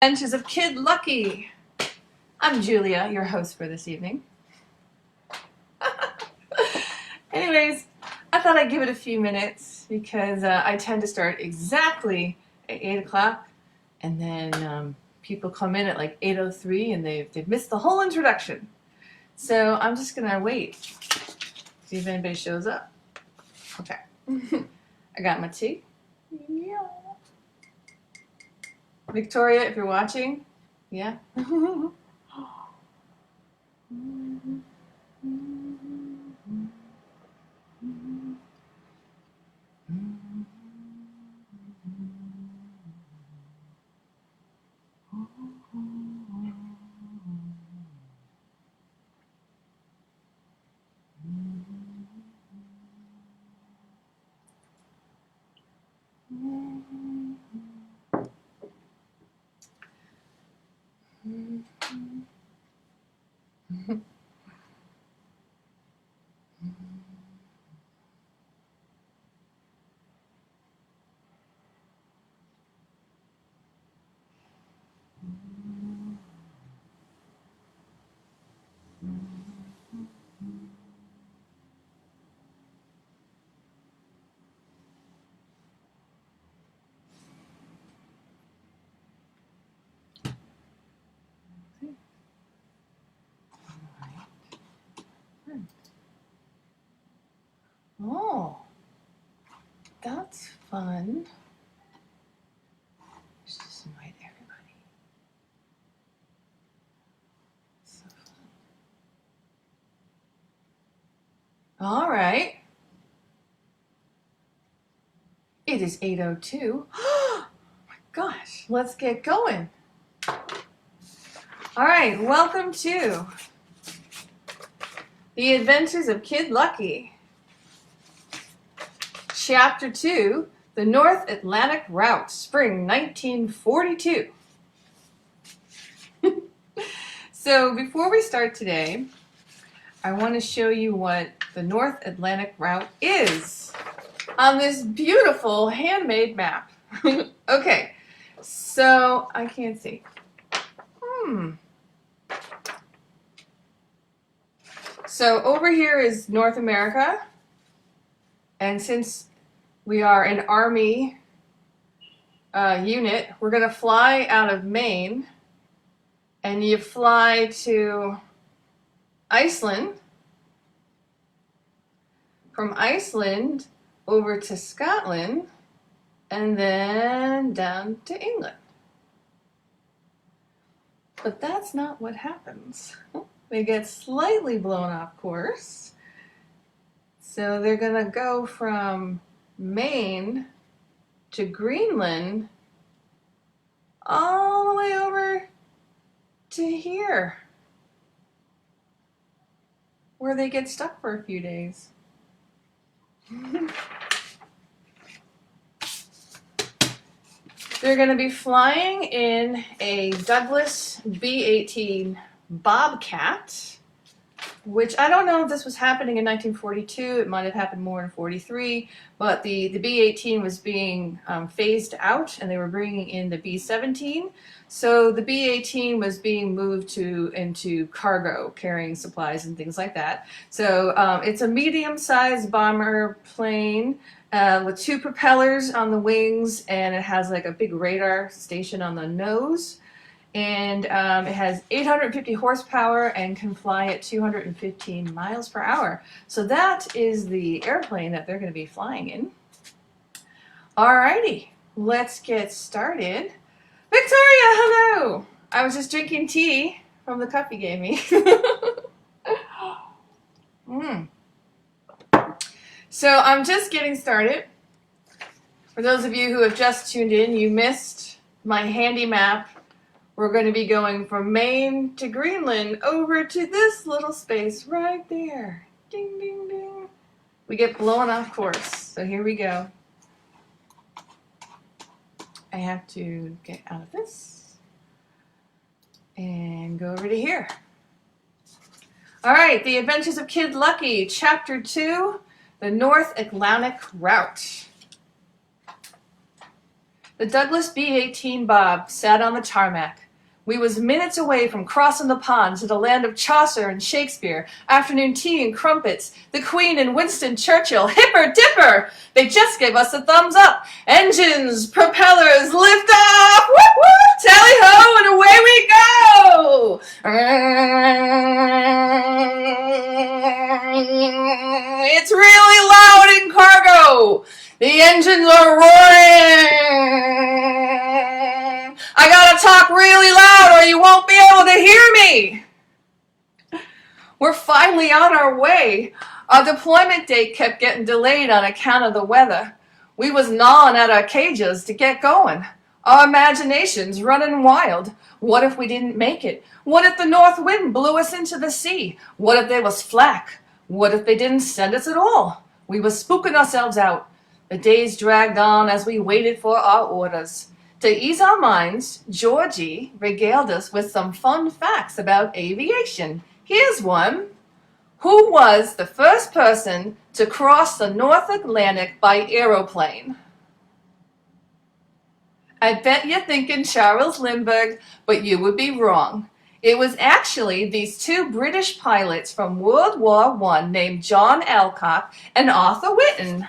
Adventures of Kid Lucky. I'm Julia, your host for this evening. Anyways, I thought I'd give it a few minutes because I tend to start exactly at 8 o'clock and then people come in at like 8:03 and they've missed the whole introduction. So I'm just going to wait, see if anybody shows up. Okay. I got my tea. Yeah. Victoria, if you're watching, yeah. Oh, that's fun. Let's just invite everybody. So fun. All right. It is 8:02. Oh my gosh, let's get going. All right, welcome to The Adventures of Kid Lucky. Chapter 2, The North Atlantic Route, Spring 1942. So before we start today, I want to show you what the North Atlantic Route is on this beautiful handmade map. Okay, so I can't see. So over here is North America, and since we are an Army unit, we're going to fly out of Maine, and you fly to Iceland, from Iceland over to Scotland, and then down to England. But that's not what happens. They get slightly blown off course. So they're going to go from Maine to Greenland all the way over to here, where they get stuck for a few days. They're going to be flying in a Douglas B-18 Bobcat, which I don't know if this was happening in 1942. It might have happened more in 43, but the B-18 was being phased out, and they were bringing in the B-17. So the B-18 was being moved into cargo, carrying supplies and things like that. So it's a medium-sized bomber plane with two propellers on the wings, and it has like a big radar station on the nose. And it has 850 horsepower and can fly at 215 miles per hour. So that is the airplane that they're going to be flying in. Alrighty, let's get started. Victoria, hello! I was just drinking tea from the cup you gave me. So I'm just getting started. For those of you who have just tuned in, you missed my handy map. We're going to be going from Maine to Greenland over to this little space right there. Ding, ding, ding. We get blown off course. So here we go. I have to get out of this and go over to here. All right, The Adventures of Kid Lucky, Chapter 2, The North Atlantic Route. The Douglas B-18 Bob sat on the tarmac. We was minutes away from crossing the pond to the land of Chaucer and Shakespeare, afternoon tea and crumpets, the Queen and Winston Churchill, hipper dipper! They just gave us a thumbs up. Engines, propellers, lift off! Whoop whoop! Tally ho, and away we go! It's really loud in cargo! The engines are roaring! I gotta talk really loud or you won't be able to hear me! We're finally on our way. Our deployment date kept getting delayed on account of the weather. We was gnawing at our cages to get going. Our imaginations running wild. What if we didn't make it? What if the north wind blew us into the sea? What if they was flack? What if they didn't send us at all? We was spooking ourselves out. The days dragged on as we waited for our orders. To ease our minds, Georgie regaled us with some fun facts about aviation. Here's one. Who was the first person to cross the North Atlantic by aeroplane? I bet you're thinking Charles Lindbergh, but you would be wrong. It was actually these two British pilots from World War I named John Alcock and Arthur Whitten.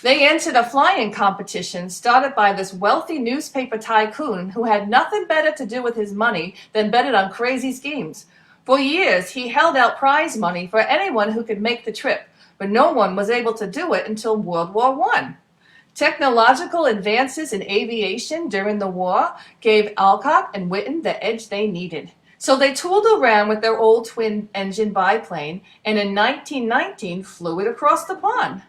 They entered a flying competition started by this wealthy newspaper tycoon who had nothing better to do with his money than bet it on crazy schemes. For years, he held out prize money for anyone who could make the trip, but no one was able to do it until World War I. Technological advances in aviation during the war gave Alcock and Whitten the edge they needed. So they tooled around with their old twin-engine biplane and in 1919 flew it across the pond.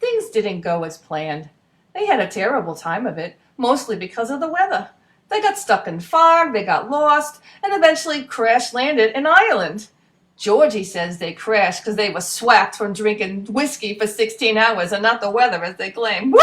Things didn't go as planned. They had a terrible time of it, mostly because of the weather. They got stuck in fog, they got lost, and eventually crash-landed in Ireland. Georgie says they crashed because they were swacked from drinking whiskey for 16 hours and not the weather as they claim. Whoop!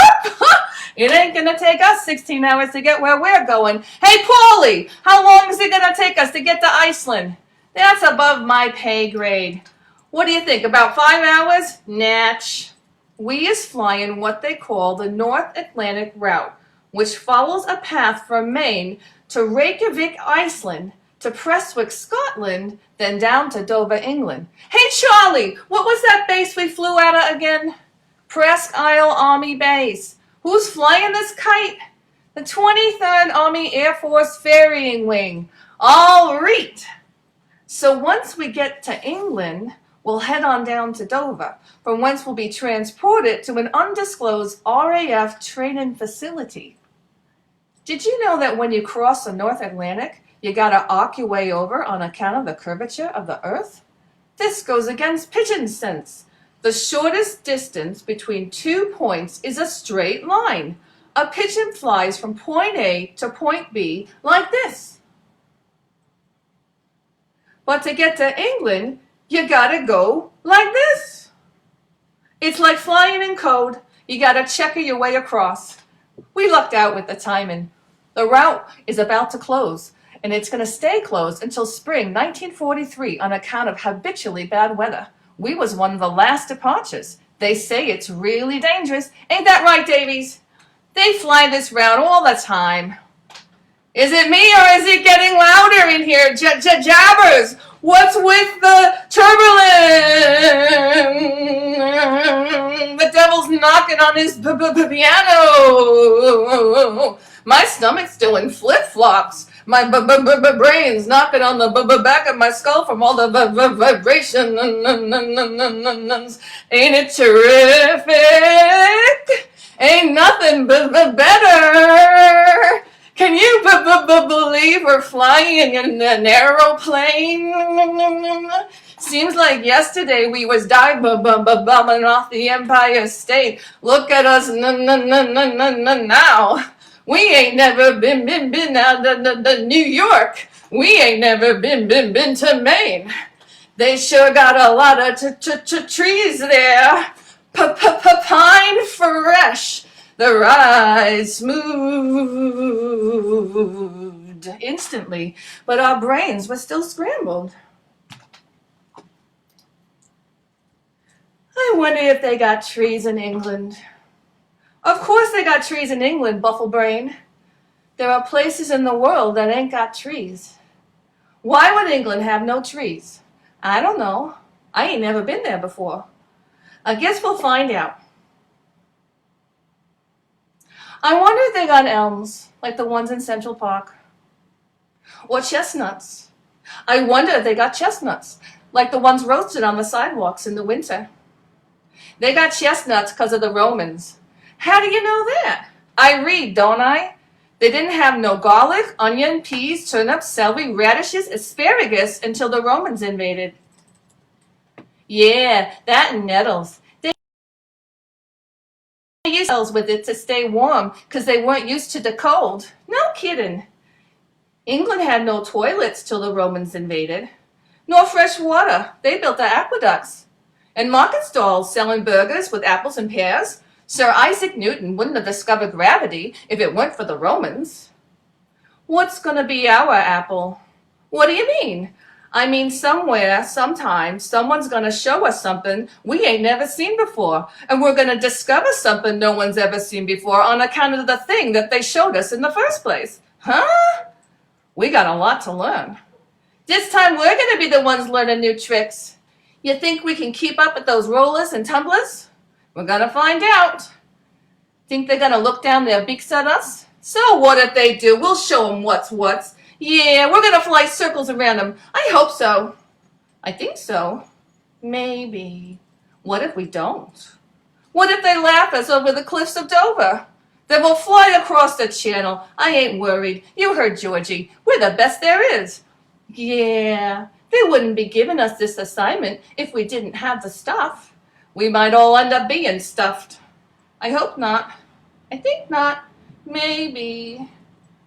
It ain't gonna take us 16 hours to get where we're going. Hey, Paulie, how long is it gonna take us to get to Iceland? That's above my pay grade. What do you think, about 5 hours? Natch. We is flying what they call the North Atlantic route, which follows a path from Maine to Reykjavik, Iceland, to Prestwick, Scotland, then down to Dover, England. Hey, Charlie, what was that base we flew out of again? Presque Isle Army Base. Who's flying this kite? The 23rd Army Air Force Ferrying Wing. All right. So once we get to England, we'll head on down to Dover, from whence we'll be transported to an undisclosed RAF training facility. Did you know that when you cross the North Atlantic, you gotta arc your way over on account of the curvature of the Earth? This goes against pigeon sense. The shortest distance between 2 points is a straight line. A pigeon flies from point A to point B like this. But to get to England, you gotta go like this. It's like flying in code. You gotta checker your way across. We lucked out with the timing. The route is about to close, and it's gonna stay closed until spring 1943 on account of habitually bad weather. We was one of the last departures. They say it's really dangerous. Ain't that right, Davies? They fly this route all the time. Is it me or is it getting louder in here? Jabbers! What's with the turbulence? The devil's knocking on his piano. My stomach's doing flip-flops. My brain's knocking on the back of my skull from all the vibration. Ain't it terrific? Ain't nothing better. Can you believe we're flying in an aeroplane? Seems like yesterday we was bombing off the Empire State. Look at us now. We ain't never been out to New York. We ain't never been to Maine. They sure got a lot of trees there. Pine fresh. The ride smooth instantly, but our brains were still scrambled. I wonder if they got trees in England. Of course they got trees in England, Bufflebrain. There are places in the world that ain't got trees. Why would England have no trees? I don't know. I ain't never been there before. I guess we'll find out. I wonder if they got elms, like the ones in Central Park. Or chestnuts. I wonder if they got chestnuts, like the ones roasted on the sidewalks in the winter. They got chestnuts because of the Romans. How do you know that? I read, don't I? They didn't have no garlic, onion, peas, turnips, celery, radishes, asparagus until the Romans invaded. Yeah, that and nettles. They used themselves with it to stay warm because they weren't used to the cold. No kidding. England had no toilets till the Romans invaded. Nor fresh water. They built the aqueducts. And market stalls selling burgers with apples and pears. Sir Isaac Newton wouldn't have discovered gravity if it weren't for the Romans. What's gonna be our apple? What do you mean? I mean, somewhere, sometime, someone's gonna show us something we ain't never seen before. And we're gonna discover something no one's ever seen before on account of the thing that they showed us in the first place. Huh? We got a lot to learn. This time we're gonna be the ones learning new tricks. You think we can keep up with those rollers and tumblers? We're gonna find out. Think they're gonna look down their beaks at us? So what if they do? We'll show them what's what. Yeah, we're gonna fly circles around them. I hope so. I think so. Maybe. What if we don't? What if they laugh us over the cliffs of Dover? Then we'll fly across the channel. I ain't worried. You heard Georgie. We're the best there is. Yeah, they wouldn't be giving us this assignment if we didn't have the stuff. We might all end up being stuffed. I hope not. I think not. Maybe.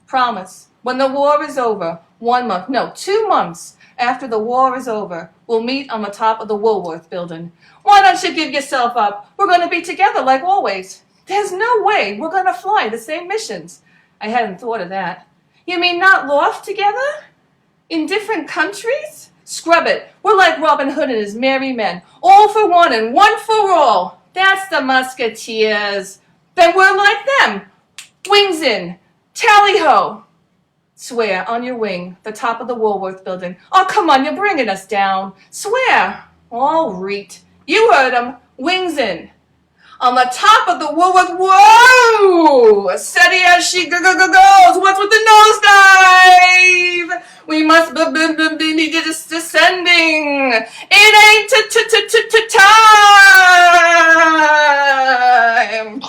Promise. When the war is over, 1 month, no, 2 months after the war is over, we'll meet on the top of the Woolworth building. Why don't you give yourself up? We're going to be together like always. There's no way we're going to fly the same missions. I hadn't thought of that. You mean not loft together? In different countries? Scrub it. We're like Robin Hood and his merry men. All for one and one for all. That's the Musketeers. Then we're like them. Wings in. Tally-ho. Swear on your wing, the top of the Woolworth building. Oh, come on, you're bringing us down. Swear. All right. You heard him. Wings in. On the top of the Woolworth, whoa! Steady as she goes. What's with the nosedive? We must be descending. It ain't time.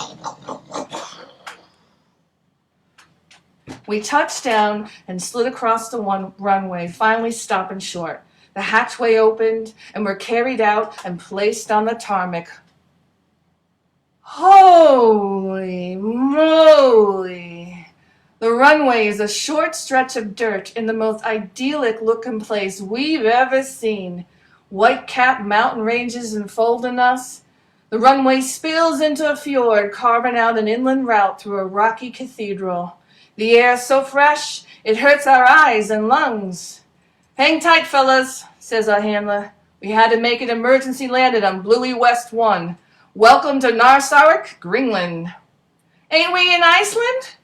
We touched down and slid across the runway, finally stopping short. The hatchway opened, and were carried out and placed on the tarmac. Holy moly! The runway is a short stretch of dirt in the most idyllic-looking place we've ever seen. White-capped mountain ranges enfolding us. The runway spills into a fjord, carving out an inland route through a rocky cathedral. The air so fresh, it hurts our eyes and lungs. Hang tight, fellas, says our handler. We had to make an emergency landing on Bluey West 1. Welcome to Narsarek, Greenland. Ain't we in Iceland?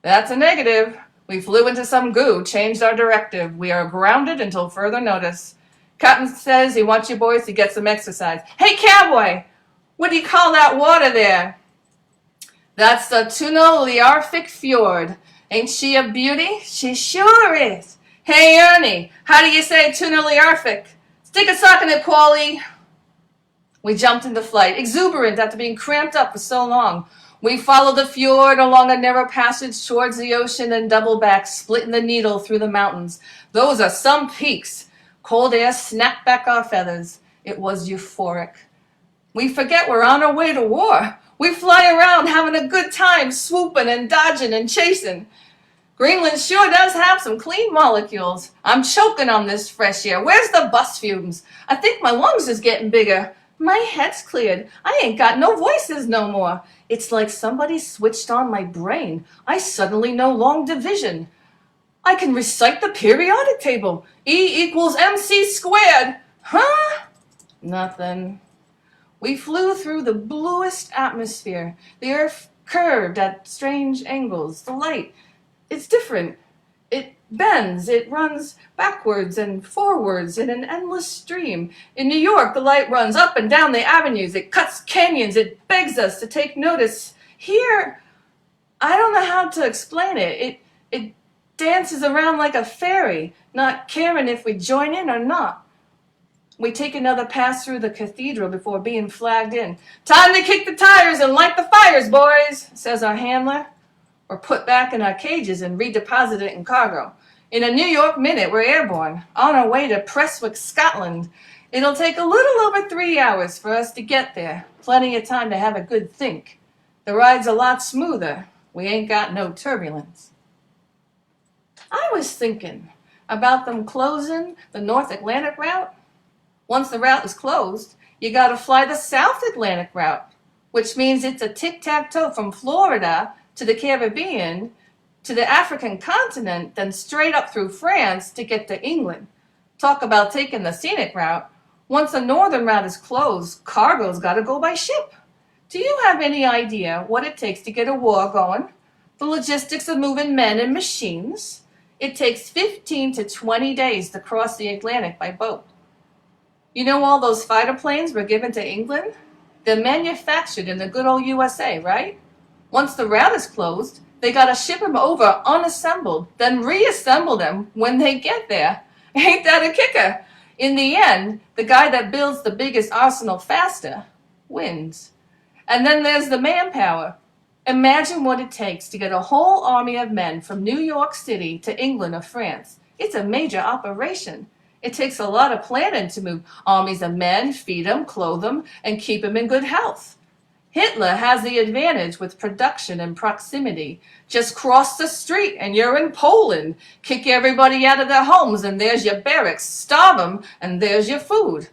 That's a negative. We flew into some goo, changed our directive. We are grounded until further notice. Captain says he wants you boys to get some exercise. Hey, cowboy, what do you call that water there? That's the Tunaliarfik Fjord. Ain't she a beauty? She sure is. Hey, Ernie, how do you say Tunaliarfik? Stick a sock in it, Paulie. We jumped into flight, exuberant after being cramped up for so long. We followed the fjord along a narrow passage towards the ocean and doubled back, splitting the needle through the mountains. Those are some peaks. Cold air snapped back our feathers. It was euphoric. We forget we're on our way to war. We fly around having a good time, swooping and dodging and chasing. Greenland sure does have some clean molecules. I'm choking on this fresh air. Where's the bus fumes? I think my lungs is getting bigger. My head's cleared. I ain't got no voices no more. It's like somebody switched on my brain. I suddenly know long division. I can recite the periodic table. E equals MC squared. Huh? Nothing. We flew through the bluest atmosphere. The earth curved at strange angles. The light, it's different. It bends, it runs backwards and forwards in an endless stream. In New York, the light runs up and down the avenues. It cuts canyons. It begs us to take notice. Here, I don't know how to explain it. It dances around like a fairy, not caring if we join in or not. We take another pass through the cathedral before being flagged in. Time to kick the tires and light the fires, boys, says our handler. We're put back in our cages and redeposited in cargo. In a New York minute, we're airborne, on our way to Prestwick, Scotland. It'll take a little over 3 hours for us to get there. Plenty of time to have a good think. The ride's a lot smoother. We ain't got no turbulence. I was thinking about them closing the North Atlantic route. Once the route is closed, you gotta fly the South Atlantic route, which means it's a tic-tac-toe from Florida to the Caribbean to the African continent, then straight up through France to get to England. Talk about taking the scenic route. Once the northern route is closed, cargo's gotta go by ship. Do you have any idea what it takes to get a war going? The logistics of moving men and machines? It takes 15 to 20 days to cross the Atlantic by boat. You know all those fighter planes were given to England? They're manufactured in the good old USA, right? Once the route is closed, they gotta ship them over unassembled, then reassemble them when they get there. Ain't that a kicker? In the end, the guy that builds the biggest arsenal faster wins. And then there's the manpower. Imagine what it takes to get a whole army of men from New York City to England or France. It's a major operation. It takes a lot of planning to move armies of men, feed them, clothe them, and keep them in good health. Hitler has the advantage with production and proximity. Just cross the street and you're in Poland. Kick everybody out of their homes and there's your barracks. Starve them and there's your food.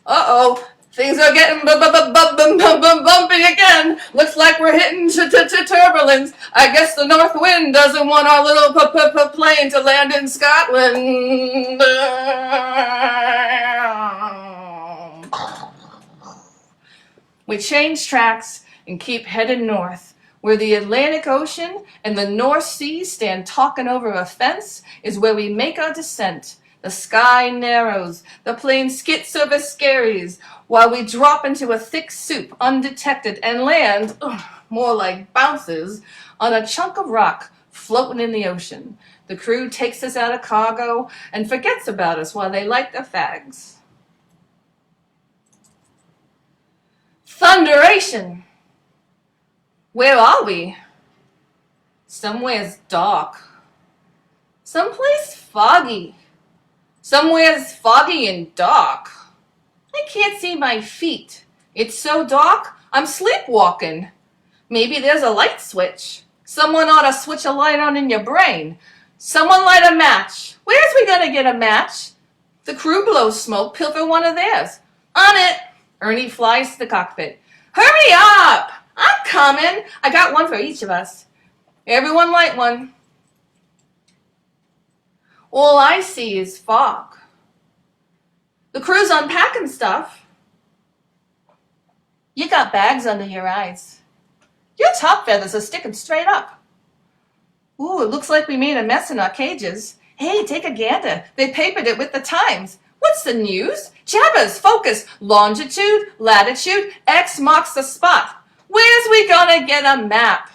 Uh-oh, things are getting bumpy again. Looks like we're hitting turbulence. I guess the north wind doesn't want our little plane to land in Scotland. We change tracks and keep heading north. Where the Atlantic Ocean and the North Sea stand talking over a fence is where we make our descent. The sky narrows, the plane skits over skerries, while we drop into a thick soup undetected and land, more like bounces, on a chunk of rock floating in the ocean. The crew takes us out of cargo and forgets about us while they light their fags. Thunderation! Where are we? Somewhere's dark. Someplace foggy. Somewhere's foggy and dark. I can't see my feet. It's so dark, I'm sleepwalking. Maybe there's a light switch. Someone ought to switch a light on in your brain. Someone light a match. Where's we gonna get a match? The crew blows smoke, pilfer one of theirs. On it! Ernie flies to the cockpit. Hurry up! I'm coming. I got one for each of us. Everyone light one. All I see is fog. The crew's unpacking stuff. You got bags under your eyes. Your top feathers are sticking straight up. Ooh, it looks like we made a mess in our cages. Hey, take a gander. They papered it with the Times. What's the news? Jabbers, focus, longitude, latitude, X marks the spot. Where's we gonna get a map?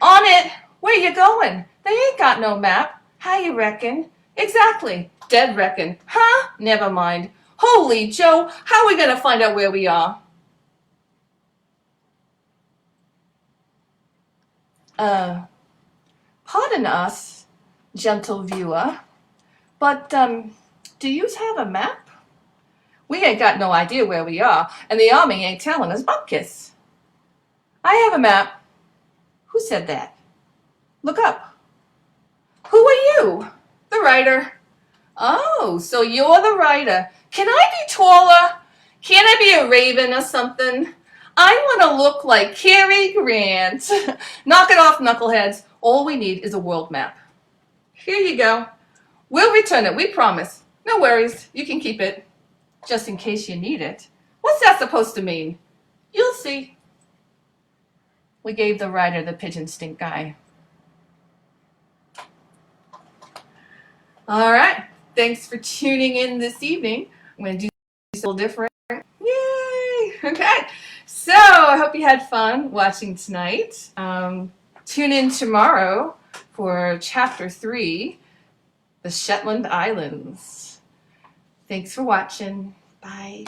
On it. Where you going? They ain't got no map. How you reckon? Exactly. Dead reckon. Huh? Never mind. Holy Joe, how are we gonna find out where we are? Pardon us, gentle viewer, but, do yous have a map? We ain't got no idea where we are, and the army ain't telling us bupkis. I have a map. Who said that? Look up. Who are you? The writer. Oh, so you're the writer. Can I be taller? Can't I be a raven or something? I want to look like Cary Grant. Knock it off, knuckleheads. All we need is a world map. Here you go. We'll return it, we promise. No worries, you can keep it. Just in case you need it. What's that supposed to mean? You'll see. We gave the writer the pigeon stink eye. All right. Thanks for tuning in this evening. I'm going to do this a little different. Yay! Okay. So I hope you had fun watching tonight. Tune in tomorrow for Chapter 3, the Shetland Islands. Thanks for watching. Bye.